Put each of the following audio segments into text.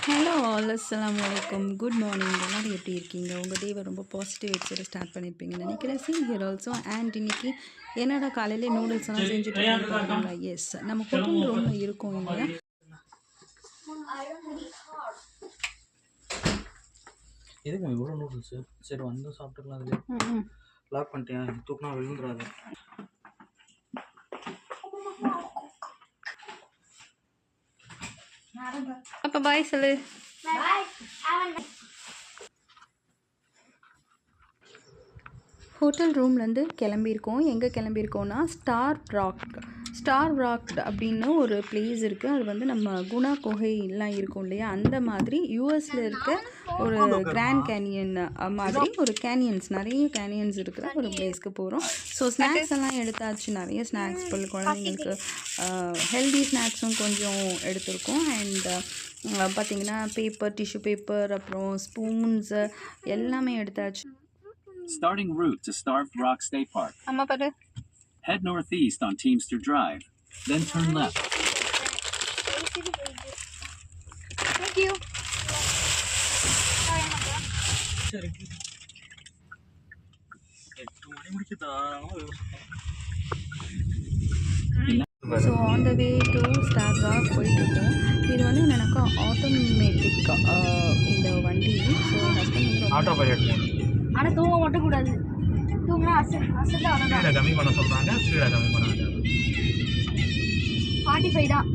Hello all அஸ்ஸலாமு அலைக்கும். Good morning. எல்லோரும் எப்படி இருக்கீங்க? உங்கள் டேவை ரொம்ப பாசிட்டிவ் வைப்ஸோட ஸ்டார்ட் பண்ணியிருப்பீங்கன்னு நினைக்கிறேன். சீ ஹியர் ஆல்சோ. அண்ட் இன்னைக்கு என்னடா காலையில் நூடுல்ஸ் எல்லாம் செஞ்சுட்டு இருக்கீங்களா? எஸ், நம்ம ஹோட்டல் ரூமில் இருக்கோம் இல்லையா? எதுக்கு இவ்வளோ நூடுல்ஸு? சரி வந்து சாப்பிட்டுக்கலாம். அதில் லாக் பண்ணிட்டேன், தூக்கினா விழுந்துடாது. அப்போ பாய் சொல்லு. ஹோட்டல் ரூம்லேருந்து கிளம்பியிருக்கோம். எங்கே கிளம்பியிருக்கோன்னா ஸ்டார் ராக் அப்படின்னு ஒரு பிளேஸ் இருக்குது. அது வந்து நம்ம குணா குகைலாம் இருக்கும் இல்லையா, அந்த மாதிரி யூஎஸில் இருக்க ஒரு கிராண்ட் கேனியன் மாதிரி ஒரு நிறைய கேனியன்ஸ் இருக்கிற ஒரு பிளேஸ்க்கு போகிறோம். ஸோ ஸ்நாக்ஸ் எல்லாம் எடுத்தாச்சு. நிறைய ஸ்நாக்ஸ் குழந்தைங்களுக்கு ஹெல்தி ஸ்நாக்ஸும் கொஞ்சம் எடுத்திருக்கோம். அண்ட் பார்த்திங்கன்னா டிஷ்யூ பேப்பர், அப்புறம் ஸ்பூன்ஸு எல்லாமே எடுத்தாச்சு. Starting route to Starved Rock State Park. Head northeast on Teamster Drive, then turn left. Thank you. So on the way to star rock போயிட்டுருக்கோம். இது வந்து என்னென்னாக்கா ஆட்டோமேட்டிக் இந்த வண்டி. So husband auto pilot. ஆனால் தூங்க மட்டும் கூடாது. தூங்கினா அசல் கம்மி பண்ண சொல்கிறாங்க. ஸ்பீடாக கம்மி பண்ணாங்க. 45 தான்.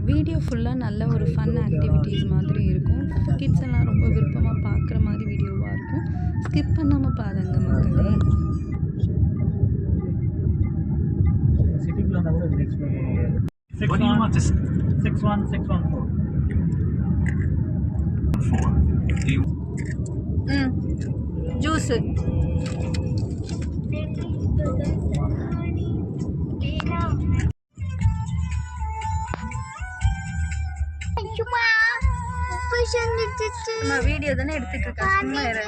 வீடியோ ஃபுல்லாக நல்ல ஒரு ஃபன் ஆக்டிவிட்டீஸ் மாதிரி இருக்கும். கிட்ஸ் எல்லாம் ரொம்ப விருப்பமாக பார்க்குற மாதிரி வீடியோவாக இருக்கும். ஸ்கிப் பண்ணாமல் பாருங்க மக்களே. What do you want to 61614? Juice video தானே எடுத்துட்டு இருக்கா, சும்மா இரு.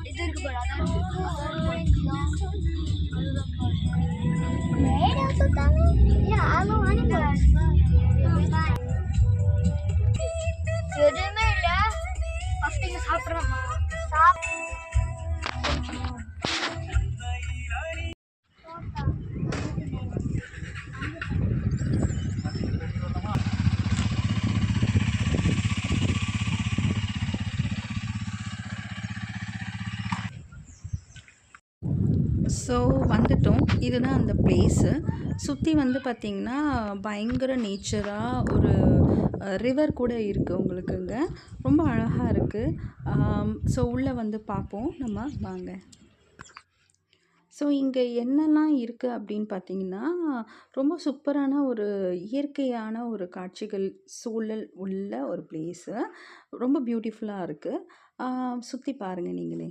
இது இருக்கு பாரு. எதுவுமே இல்லை. ஃபஸ்ட் இங்கே சாப்பிட்றோம்மா. ஸோ வந்துட்டோம். இதுதான் அந்த பிளேஸு. சுற்றி வந்து பார்த்திங்கன்னா பயங்கர நேச்சராக ஒரு ரிவர் கூட இருக்குது உங்களுக்கு. இங்கே ரொம்ப அழகாக இருக்குது. ஸோ உள்ளே வந்து பார்ப்போம் நம்ம, வாங்க. ஸோ இங்கே என்னெல்லாம் இருக்குது அப்படின்னு பார்த்தீங்கன்னா, ரொம்ப சூப்பரான ஒரு இயற்கையான ஒரு காட்சிகள் சூழல் உள்ள ஒரு பிளேஸு. ரொம்ப பியூட்டிஃபுல்லாக இருக்குது. சுற்றி பாருங்கள் நீங்களே.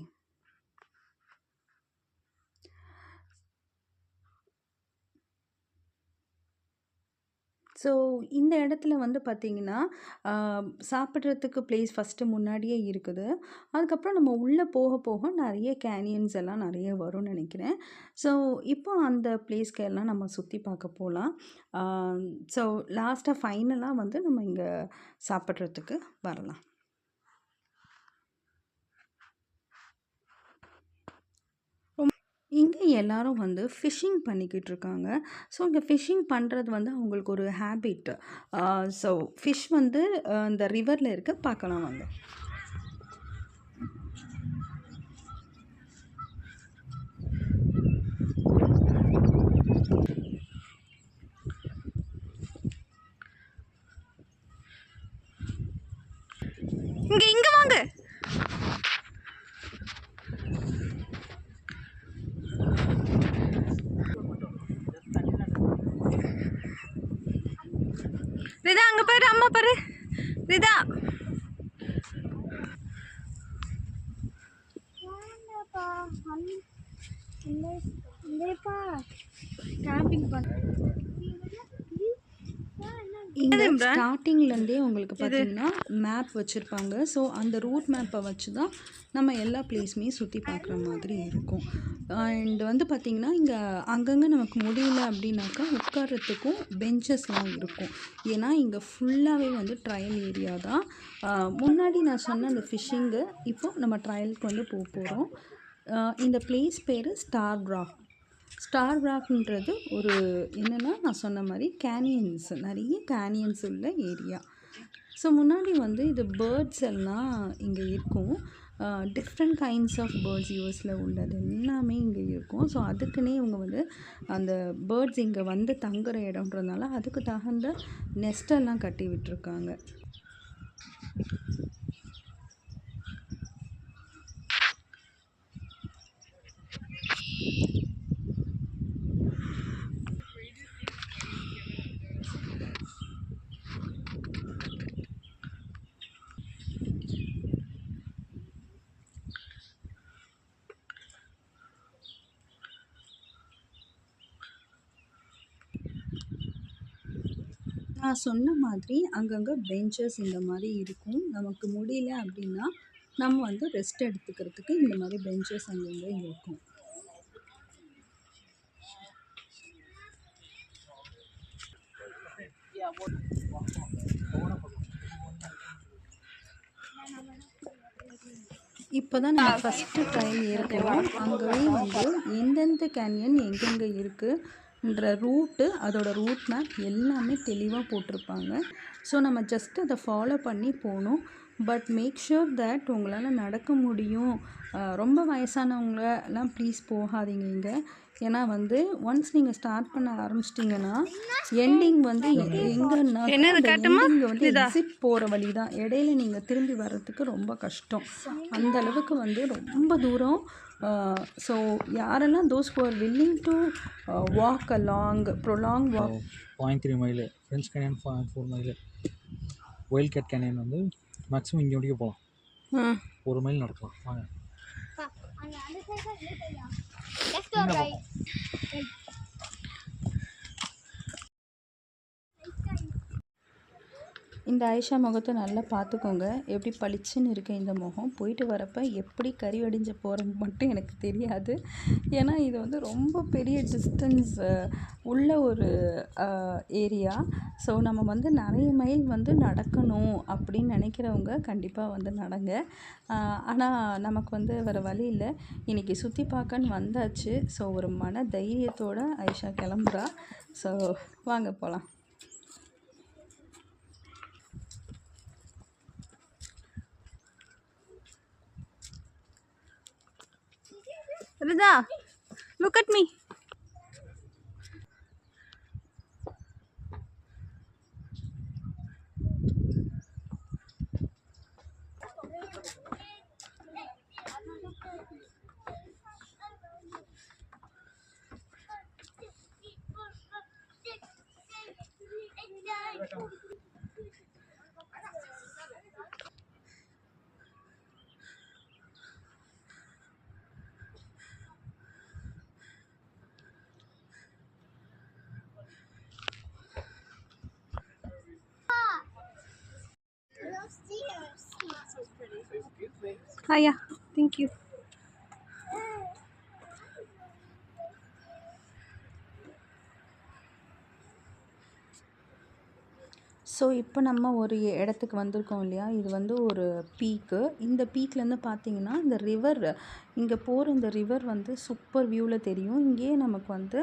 ஸோ இந்த இடத்துல வந்து பார்த்திங்கன்னா சாப்பிட்றதுக்கு பிளேஸ் ஃபஸ்ட்டு முன்னாடியே இருக்குது. அதுக்கப்புறம் நம்ம உள்ளே போக போக நிறைய கேனியன்ஸ் எல்லாம் நிறைய வரும்னு நினைக்கிறேன். ஸோ இப்போ அந்த பிளேஸ்க்கு எல்லாம் நம்ம சுற்றி பார்க்க போகலாம். ஸோ லாஸ்ட்டாக ஃபைனலாக வந்து நம்ம இங்கே சாப்பிட்றதுக்கு வரலாம். இங்கே எல்லாரும் வந்து ஃபிஷ்ஷிங் பண்ணிக்கிட்டு இருக்காங்க. ஸோ இங்கே ஃபிஷ்ஷிங் பண்ணுறது வந்து அவங்களுக்கு ஒரு ஹேபிட். ஸோ ஃபிஷ் வந்து இந்த ரிவரில் இருக்க பார்க்கலாம் வாங்க. இங்கே வாங்க. ரிதா அங்கே பாரு, அம்மா பாரு ரிதா. கேம்பிங் பண்ண இங்கே ஸ்டார்டிங்லேருந்தே உங்களுக்கு பார்த்தீங்கன்னா மேப் வச்சுருப்பாங்க. ஸோ அந்த ரூட் மேப்பை வச்சு தான் நம்ம எல்லா பிளேஸுமே சுற்றி பார்க்குற மாதிரி இருக்கும். அண்ட் வந்து பார்த்திங்கன்னா இங்கே அங்கங்கே நமக்கு முடியல அப்படின்னாக்கா உட்கார்றதுக்கும் பெஞ்சஸ்லாம் இருக்கும். ஏன்னா இங்கே ஃபுல்லாகவே வந்து ட்ரையல் ஏரியா தான். முன்னாடி நான் சொன்ன அந்த ஃபிஷ்ஷிங்கு இப்போ நம்ம ட்ரையலுக்கு வந்து போகிறோம். இந்த பிளேஸ் பேர் ஸ்டார் ராக். ஸ்டார் ராக்ன்றது ஒரு என்னென்னா நான் சொன்ன மாதிரி கேனியன்ஸ், நிறைய கேனியன்ஸ் உள்ள ஏரியா. ஸோ முன்னாடி வந்து இது பேர்ட்ஸ் எல்லாம் இங்கே இருக்கும். டிஃப்ரெண்ட் கைண்ட்ஸ் ஆஃப் பேர்ட்ஸ் யூஎஸில் உள்ளது எல்லாமே இங்கே இருக்கும். ஸோ அதுக்குன்னே இவங்க வந்து அந்த பேர்ட்ஸ் இங்கே வந்து தங்குற இடம்ன்றதுனால அதுக்கு தகுந்த நெஸ்டெல்லாம் கட்டி விட்டுருக்காங்க. நான் சொன்ன மாதிரி அங்கங்கே பெஞ்சஸ் இந்த மாதிரி இருக்கும். நமக்கு முடியல அப்படின்னா நம்ம வந்து ரெஸ்ட் எடுத்துக்கிறதுக்கு இந்த மாதிரி பெஞ்சஸ் அங்கங்கே இருக்கும். இப்போ தான் நம்ம ஃபஸ்ட்டு ட்ரையல் ஏற்கிறோம். அங்கேயே வந்து எந்தெந்த கேனியன் எங்கெங்கே இருக்குன்ற ரூட்டு, அதோட ரூட் மேப் எல்லாமே தெளிவாக போட்டிருப்பாங்க. ஸோ நம்ம ஜஸ்ட் அதை ஃபாலோ பண்ணி போகணும். பட் மேக் ஷூர் தட் உங்களால் நடக்க முடியும். ரொம்ப வயசானவங்கலாம் ப்ளீஸ் போகாதீங்க இங்கே. ஏன்னா வந்து ஒன்ஸ் நீங்கள் ஸ்டார்ட் பண்ண ஆரம்பிச்சிட்டிங்கன்னா எண்டிங் வந்து எங்கன்னா எண்டிங் வந்து எக்ஸிட் போகிற வழி தான். இடையில நீங்கள் திரும்பி வர்றதுக்கு ரொம்ப கஷ்டம். அந்த அளவுக்கு வந்து ரொம்ப தூரம். ஸோ யாரெல்லாம் those who are willing to walk a long prolonged walk 0.3 mile, French canyon 4 mile, wild cat canyon வந்து மேக்ஸிமம் இங்கே முடிக்க போகலாம். 1 மைல் நடக்கலாம். வாங்க. இந்த ஆயிஷா முகத்தை நல்லா பார்த்துக்கோங்க. எப்படி பளிச்சுன்னு இருக்க இந்த முகம். போயிட்டு வரப்போ எப்படி கறி வடிஞ்ச போகிறது மட்டும் எனக்கு தெரியாது. ஏன்னா இது வந்து ரொம்ப பெரிய டிஸ்டன்ஸ் உள்ள ஒரு ஏரியா. ஸோ நம்ம வந்து நிறைய மைல் வந்து நடக்கணும் அப்படின்னு நினைக்கிறவங்க கண்டிப்பாக வந்து நடங்க. ஆனால் நமக்கு வந்து வேறு வழி இல்லை. இன்றைக்கி சுற்றி பார்க்கன்னு வந்தாச்சு. ஸோ ஒரு மன தைரியத்தோடு ஆயிஷா கிளம்புறா. ஸோ வாங்க போகலாம். Rida, look at me. Hiya, thank you. So இப்போ நம்ம ஒரு இடத்துக்கு வந்திருக்கோம் இல்லையா, இது வந்து ஒரு பீக்கு. இந்த பீக்லேருந்து பார்த்தீங்கன்னா இந்த ரிவர், இங்கே போகிற இந்த ரிவர் வந்து சூப்பர் வியூவில் தெரியும். இங்கேயே நமக்கு வந்து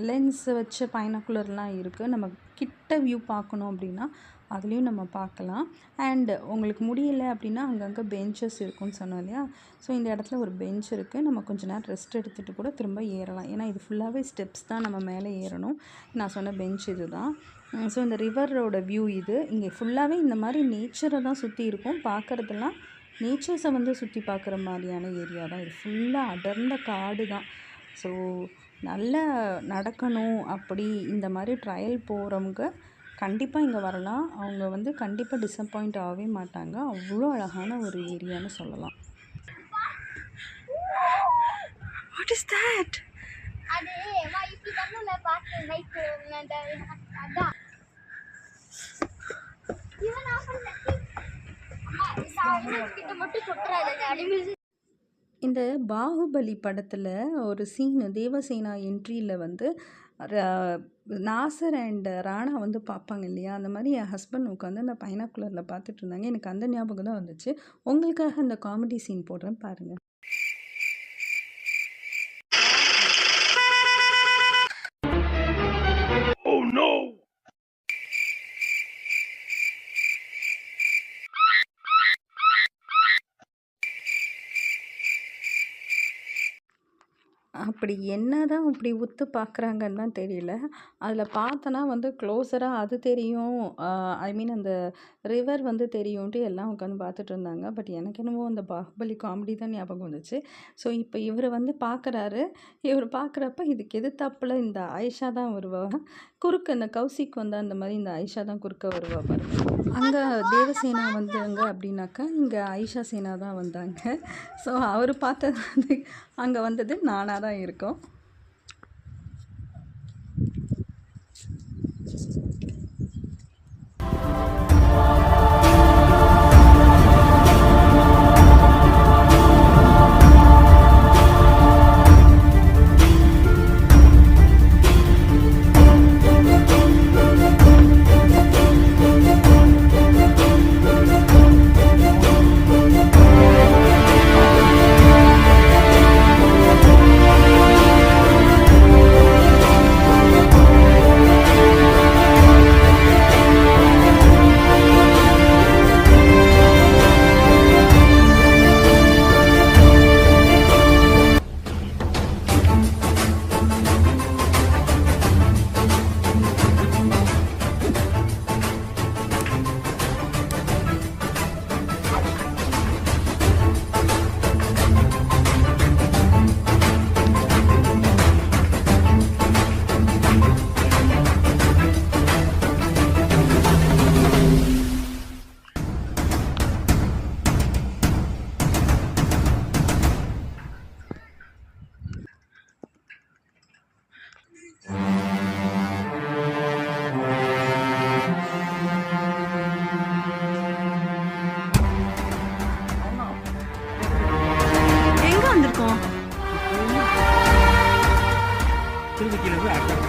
லென்ஸ் வச்ச பைனாக்குலர்லாம் இருக்குது. நம்ம கிட்ட வியூ பார்க்கணும் அப்படின்னா அதுலேயும் நம்ம பார்க்கலாம். அண்ட் உங்களுக்கு முடியலை அப்படின்னா அங்கங்கே பெஞ்சஸ் இருக்குன்னு சொன்னோம் இல்லையா. ஸோ இந்த இடத்துல ஒரு பெஞ்ச் இருக்குது. நம்ம கொஞ்சம் நேரம் ரெஸ்ட் எடுத்துகிட்டு கூட திரும்ப ஏறலாம். ஏன்னா இது ஃபுல்லாகவே ஸ்டெப்ஸ் தான், நம்ம மேலே ஏறணும். நான் சொன்ன பெஞ்ச் இது தான். ஸோ இந்த ரிவரோட வியூ இது. இங்கே ஃபுல்லாகவே இந்த மாதிரி நேச்சரை தான் சுற்றி இருக்கும். பார்க்குறதெல்லாம் நேச்சர்ஸை வந்து சுற்றி பார்க்குற மாதிரியான ஏரியா தான் இது. ஃபுல்லாக அடர்ந்த காடு தான். ஸோ நல்லா நடக்கணும் அப்படி இந்த மாதிரி ட்ரையல் போகிறவங்க கண்டிப்பாக இங்கே வரலாம். அவங்க வந்து கண்டிப்பாக டிசப்பாயிண்ட் ஆகவே மாட்டாங்க. அவ்வளோ அழகான ஒரு ஏரியான்னு சொல்லலாம். What is that? அது இப்படி கண்ணுல பார்த்து லைட் அந்த அதான் இவன் ஆஃப் பண்ணி அம்மா சவுண்ட் கிட்ட மட்டும் சொட்றாத அடிமிஸ். இந்த பாகுபலி படத்தில் ஒரு சீனு தேவசேனா என்ட்ரியில் வந்து நாசர் அண்ட் ராணா வந்து பார்ப்பாங்க இல்லையா, அந்த மாதிரி என் ஹஸ்பண்ட் உட்காந்து அந்த பைனாக்குலரில் பார்த்துட்டு இருந்தாங்க. எனக்கு அந்த ஞாபகம் தான் வந்துச்சு. உங்களுக்காக அந்த காமெடி சீன் போடுறேன் பாருங்கள். அப்படி என்னதான் அப்படி உத்து பார்க்குறாங்கன்னு தான் தெரியல. அதில் பார்த்தோன்னா வந்து க்ளோஸராக அது தெரியும், ஐ மீன் அந்த ரிவர் வந்து தெரியும்ன்ட்டு எல்லாம் உட்காந்து பார்த்துட்டு இருந்தாங்க. பட் எனக்கு என்னமோ அந்த பாகுபலி காமெடி தான் ஞாபகம் வந்துச்சு. ஸோ இப்போ இவர் வந்து பார்க்குறாரு. இவர் பார்க்குறப்ப இதுக்கு எதிர்த்தாப்புல இந்த ஆயிஷா தான் வருவா. குறுக்க இந்த கௌசிக் வந்து அந்த மாதிரி இந்த ஆயிஷா தான் குறுக்க வருவா பாருங்க. அங்கே தேவசேனா வந்தாங்க அப்படின்னாக்கா இங்கே ஆயிஷா சேனா தான் வந்தாங்க. ஸோ அவர் பார்த்தது வந்து அங்கே வந்தது நானாக தான் இருக்கும். எங்கே வந்திருக்கோம்? திருப்பதியிலேருந்து ஆக்டர்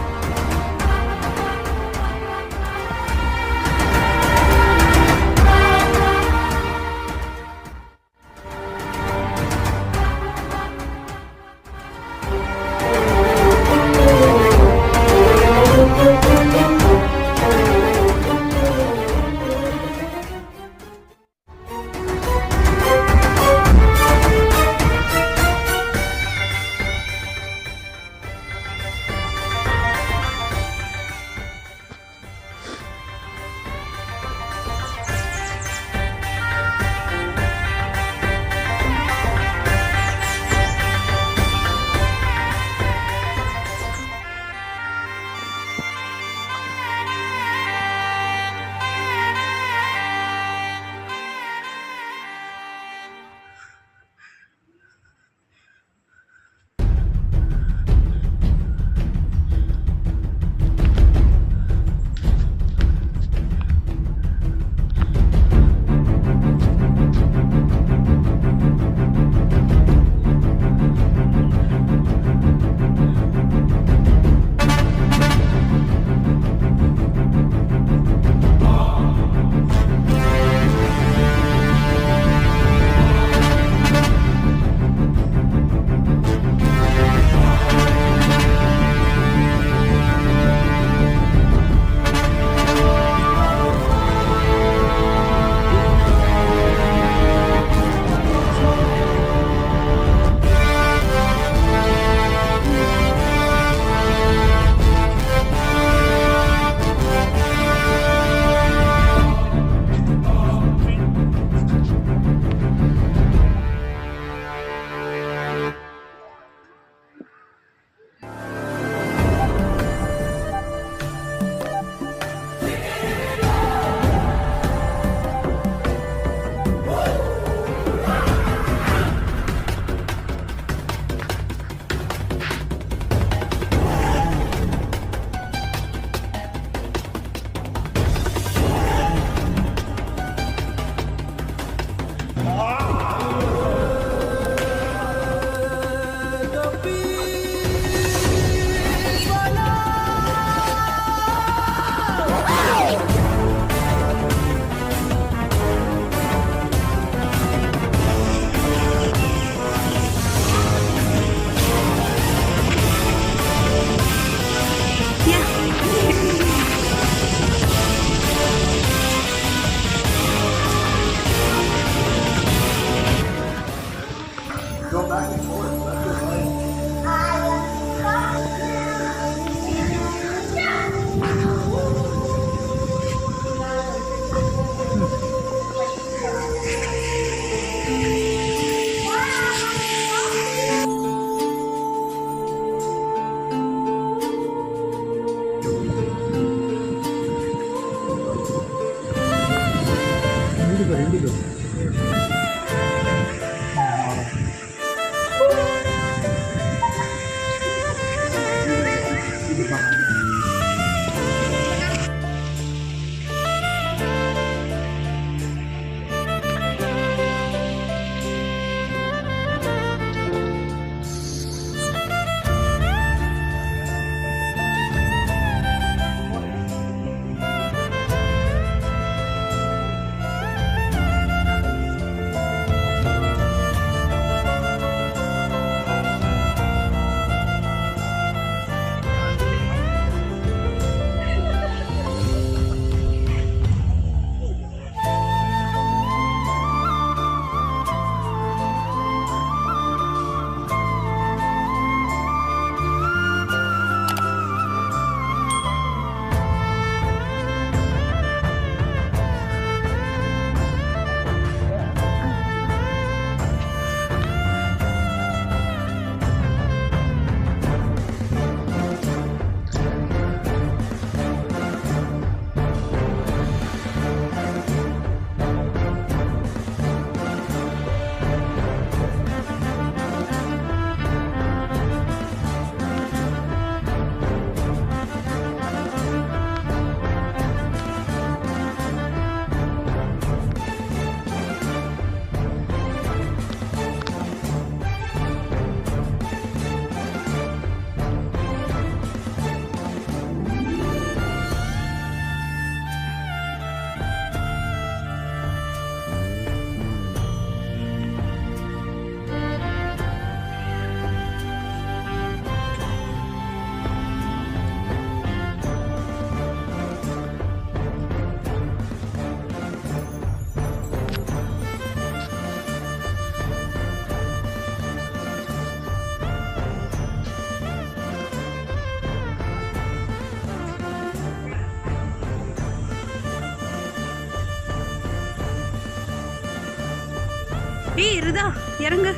இருதா இறங்கு.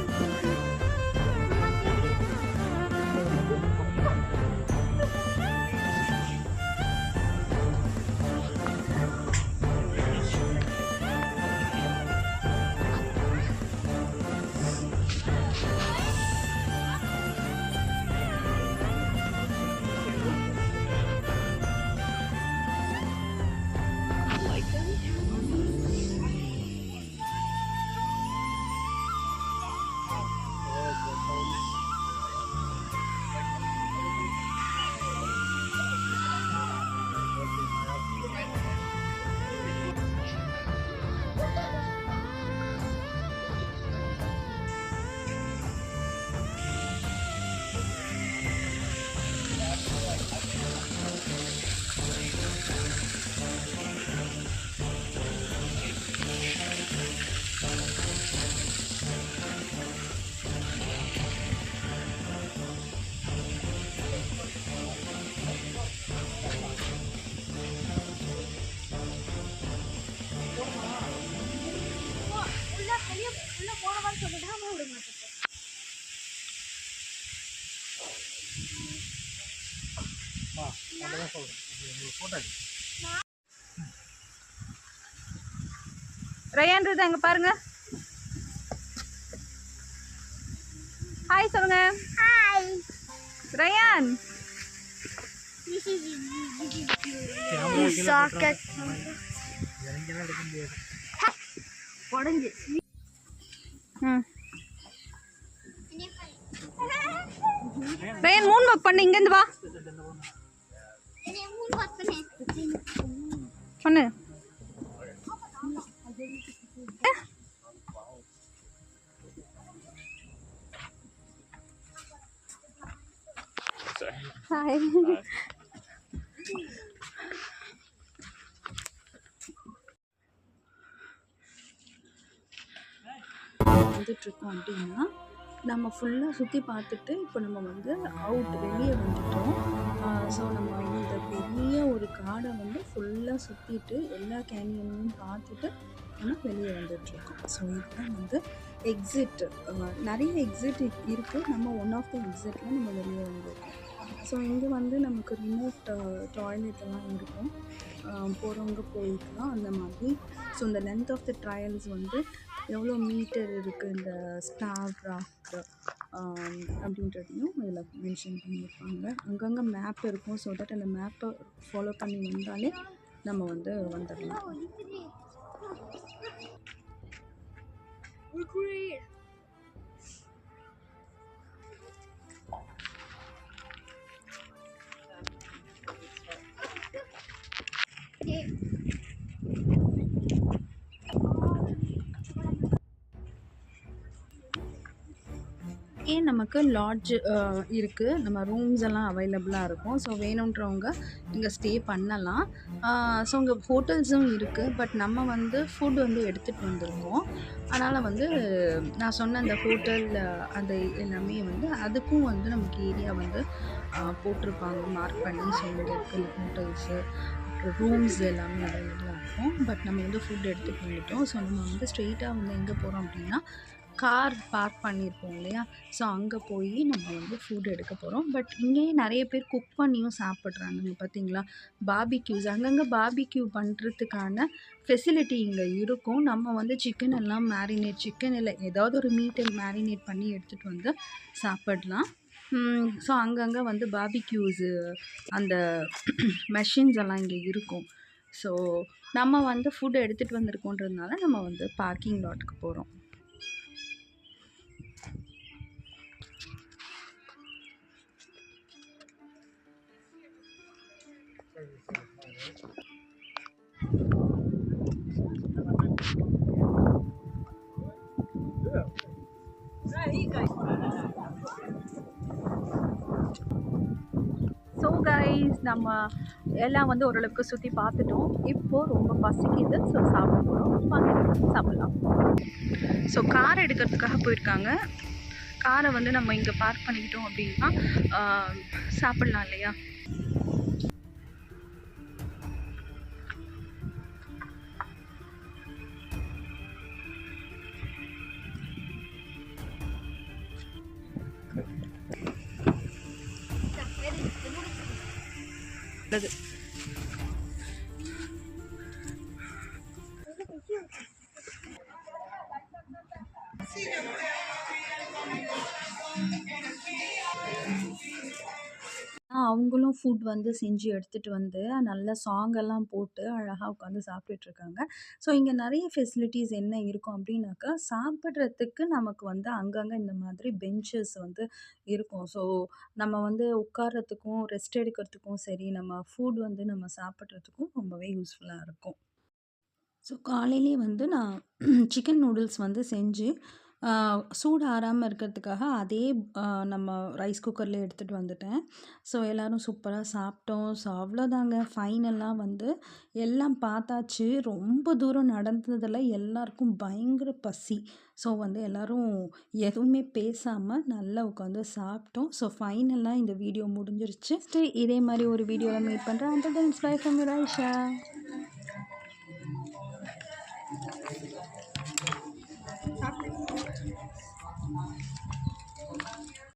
ரயான் இருதா அங்க பாருங்க. ஹாய் சொல்லுங்க. ஹாய் ரயான் சாக்கெட் உடஞ்சி. ரயான் மூன் வாக் பண்ணு. இங்க இருந்து வா பண்ணு. ஹாய். வந்துட்டுருக்கோம் அப்படின்னா நம்ம ஃபுல்லாக சுற்றி பார்த்துட்டு இப்போ நம்ம வந்து வெளியே வந்துட்டோம். ஸோ நம்ம இந்த பெரிய ஒரு காடை வந்து ஃபுல்லாக சுற்றிட்டு எல்லா கேனியனையும் பார்த்துட்டு நம்ம வெளியே வந்துட்டுருக்கோம். ஸோ இதுதான் வந்து எக்ஸிட். நிறைய எக்ஸிட் இருக்குது. நம்ம ஒன் ஆஃப் த எக்ஸிட்டில் நம்ம வெளியே வந்திருக்கோம். ஸோ இங்கே வந்து நமக்கு ரிமோட் டாய்லெட் எல்லாம் இருக்கும். போகிறவங்க போய்க்கலாம் அந்த மாதிரி. ஸோ இந்த லென்த் ஆஃப் த ட்ரையல்ஸ் வந்து எவ்வளோ மீட்டர் இருக்குது இந்த ஸ்டார் ராக் அப்படின்றதையும் இதில் மென்ஷன் பண்ணியிருப்பாங்க. அங்கங்கே மேப் இருக்கும். ஸோ தட் அந்த மேப்பை ஃபாலோ பண்ணி வந்தாலே நம்ம வந்து வந்துடலாம். ஏன் நமக்கு லாட்ஜ் இருக்குது. நம்ம ரூம்ஸ் எல்லாம் அவைலபிளாக இருக்கும். ஸோ வேணுன்றவங்க இங்கே ஸ்டே பண்ணலாம். ஸோ இங்கே ஹோட்டல்ஸும் இருக்குது. பட் நம்ம வந்து ஃபுட் வந்து எடுத்துகிட்டு வந்திருக்கோம். அதனால் வந்து நான் சொன்ன அந்த ஹோட்டல் அது எல்லாமே வந்து அதுக்கும் வந்து நமக்கு ஏரியா வந்து போட்டிருப்பாங்க மார்க் பண்ணி. ஸோ இங்கே இருக்க ஹோட்டல்ஸு அப்புறம் ரூம்ஸ் எல்லாமே அவைலபிளாக இருக்கும். பட் நம்ம வந்து ஃபுட் எடுத்துகிட்டு வந்துட்டோம். ஸோ நம்ம வந்து ஸ்ட்ரெயிட்டாக வந்து எங்கே போகிறோம் அப்படின்னா கார் பார்க் பண்ணியிருப்போம் இல்லையா. ஸோ அங்கே போய் நம்ம வந்து ஃபுட் எடுக்க போகிறோம். பட் இங்கேயே நிறைய பேர் குக் பண்ணியும் சாப்பிட்றாங்க. இங்கே பார்த்தீங்களா பார்பிக்யூஸ், அங்கங்கே பார்பிக்யூ பண்ணுறதுக்கான ஃபெசிலிட்டி இங்கே இருக்கும். நம்ம வந்து சிக்கன் எல்லாம் சிக்கன் இல்லை ஏதாவது ஒரு மீட்டை மேரினேட் பண்ணி எடுத்துகிட்டு வந்து சாப்பிடலாம். ஸோ அங்கங்கே வந்து பார்பிக்யூஸு அந்த மெஷின்ஸ் எல்லாம் இங்கே இருக்கும். ஸோ நம்ம வந்து ஃபுட் எடுத்துகிட்டு வந்திருக்கோன்றதுனால நம்ம வந்து பார்க்கிங் லாட்டுக்கு போகிறோம். ஸோ கைஸ் நம்ம எல்லாம் வந்து ஓரளவுக்கு சுற்றி பார்த்துட்டோம். இப்போது ரொம்ப பசிக்குது. ஸோ சாப்பிட போகிறோம். வாங்க சாப்பிட்லாம். ஸோ கார் எடுக்கிறதுக்காக போயிருக்காங்க. காரை வந்து நம்ம இங்கே பார்க் பண்ணிக்கிட்டோம் அப்படின்னா சாப்பிட்லாம் இல்லையா. சாப்பிட்டது. அவங்களும் ஃபுட் வந்து செஞ்சு எடுத்துகிட்டு வந்து நல்ல சாங்கெல்லாம் போட்டு அழகாக உட்காந்து சாப்பிட்டுட்ருக்காங்க. ஸோ இங்கே நிறைய ஃபெசிலிட்டிஸ் என்ன இருக்கும் அப்படின்னாக்கா, சாப்பிட்றதுக்கு நமக்கு வந்து அங்கங்கே இந்த மாதிரி பெஞ்சஸ் வந்து இருக்கும். ஸோ நம்ம வந்து உட்கார்றதுக்கும், ரெஸ்ட் எடுக்கிறதுக்கும் சரி, நம்ம ஃபுட் வந்து நம்ம சாப்பிட்றதுக்கும் ரொம்பவே யூஸ்ஃபுல்லாக இருக்கும். ஸோ காலையிலேயே வந்து நான் சிக்கன் நூடுல்ஸ் வந்து செஞ்சு சூடு ஆறாமல் இருக்கிறதுக்காக அதே நம்ம ரைஸ் குக்கரில் எடுத்துகிட்டு வந்துட்டேன். ஸோ எல்லோரும் சூப்பராக சாப்பிட்டோம். ஸோ அவ்வளோதாங்க, ஃபைனலாக வந்து எல்லாம் பார்த்தாச்சு. ரொம்ப தூரம் நடந்ததில் எல்லாருக்கும் பயங்கர பசி. ஸோ வந்து எல்லோரும் எதுவுமே பேசாமல் நல்லா உட்காந்து சாப்பிட்டோம். ஸோ ஃபைனலாக இந்த வீடியோ முடிஞ்சிருச்சு. இதே மாதிரி ஒரு வீடியோவில் மீட் பண்ணுறேன். until then, bye from your Aisha.